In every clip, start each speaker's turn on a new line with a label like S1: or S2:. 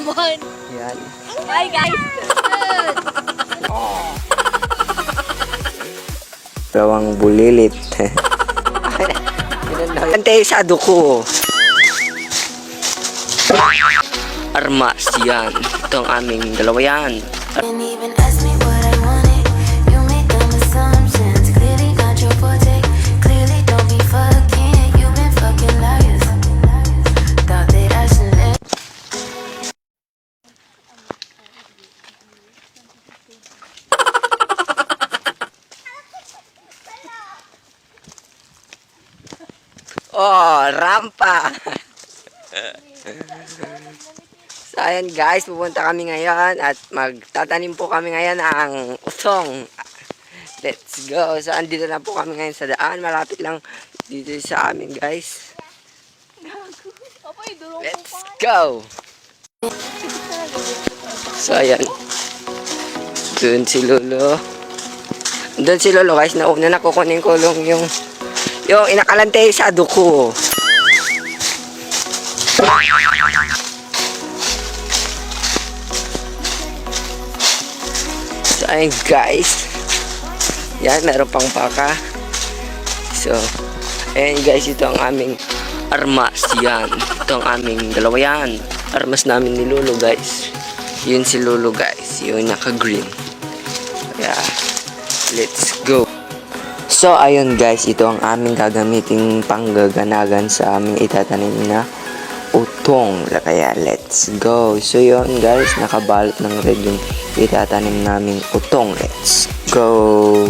S1: Yan.
S2: Hi guys!
S1: Rawang bulilit. Antay sa duko. Armas yan. Ito ang aming dalawa yan.
S3: Didn't even ask me what I wanted. You made dumb assumptions. Clearly not your forte. Clearly don't be fucking. You've been fucking liars. Thought that I should let.
S1: Oh, rampa. So, ayan guys, pupunta kami ngayon at magtatanim po kami ngayon ng usong. Let's go. So, andito na po kami ngayon sa daan. Malapit lang dito sa amin guys. Let's go. So, ayan. Doon si Lolo. Doon si Lolo guys. Nauna na kukunin ko yung inakalante sa duko. So, ayun guys. Yan, meron pang paka. So, ayun guys, ito ang aming armas. Yan. Ito ang aming dalawa yan. Armas namin ni Lolo guys. Yun si Lolo guys. Yun naka-green. Kaya, let's go. So, ayun guys, ito ang aming gagamiting panggaganagan sa aming itatanim na utong. Kaya, let's go. So, yun guys, nakabalot ng red yung itatanim naming utong. Let's go.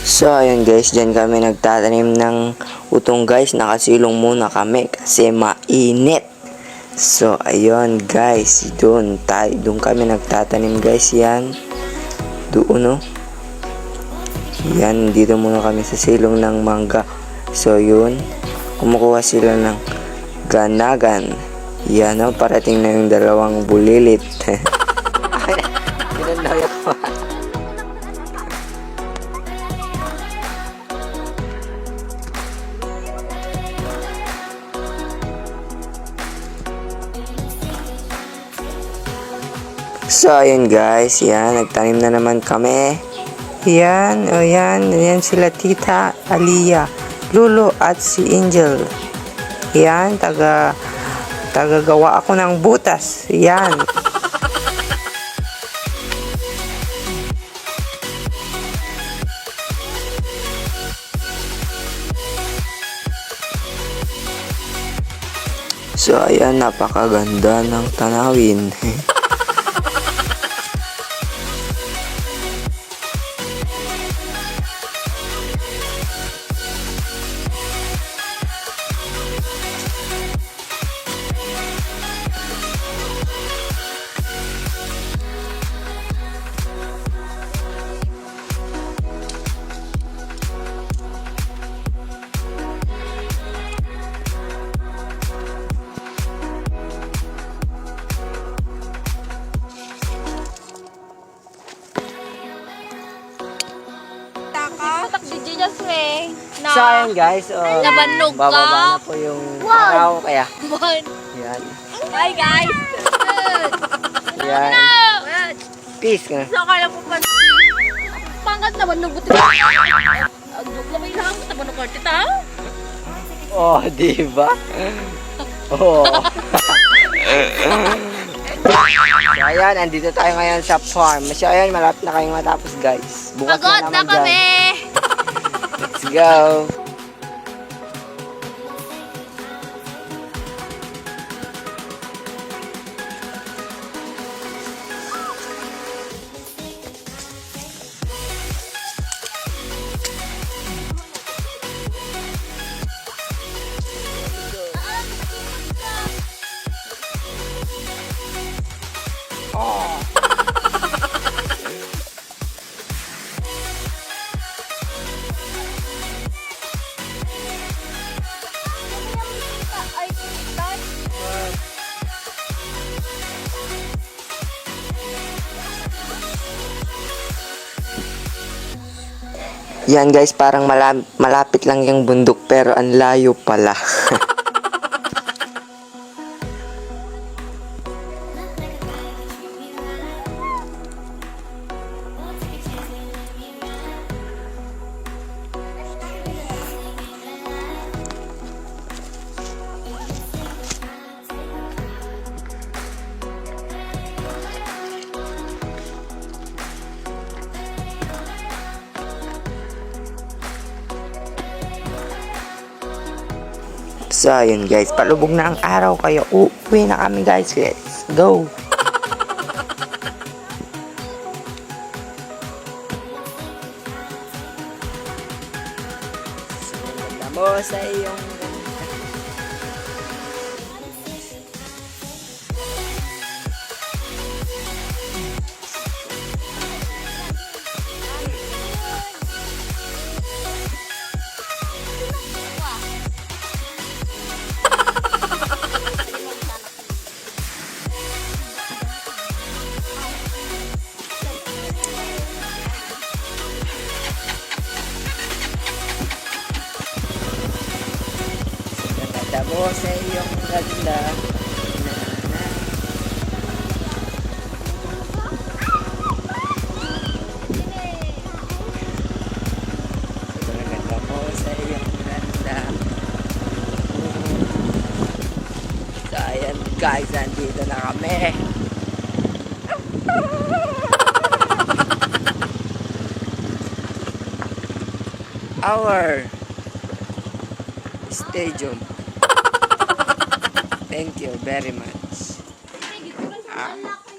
S1: So, ayun guys, dyan kami nagtatanim ng utong guys. Nakasilong muna kami kasi mainit. So, ayun guys, doon kami nagtatanim guys. Yan, doon no. Yan, dito muna kami sa silong ng mangga. So, yun, kumukuha sila ng ganagan. Yan no, parating na yung dalawang bulilit. Pinandaw ko. So, ayun guys, yan, nagtanim na naman kami. Yan, o yan, yan sila Tita Aliyah, Lolo at si Angel. Yan, tagagawa ako ng butas. Yan. So, ayan, napakaganda ng tanawin. So, ayan guys,
S2: Nabanog ka.
S1: bababa na po yung araw, kaya, yan,
S2: Hi guys!
S1: yan, peace ka na.
S2: So, kaya po pa pangkat naman nung buti. Ang joke lang may lang, naman ng korte ta.
S1: Oh, diba? Oh. So, ayan, andito tayo ngayon sa farm. So, ayan, malapit na kayong matapos guys. Bukas
S2: Pagod na
S1: naman
S2: kami!
S1: dyan. Let's go! Yan guys, parang malapit lang yung bundok pero ang layo pala. So, ayun guys, palubog na ang araw kaya uuwi na kami guys. Let's go! Sinaganda mo sa iyong sinaganda mo sa iyong ganda. Sinaganda mo sa iyong ganda. So, ayan guys, nandito na kami. Our stadium. Thank you very much.
S2: Sige, kurang sa anak.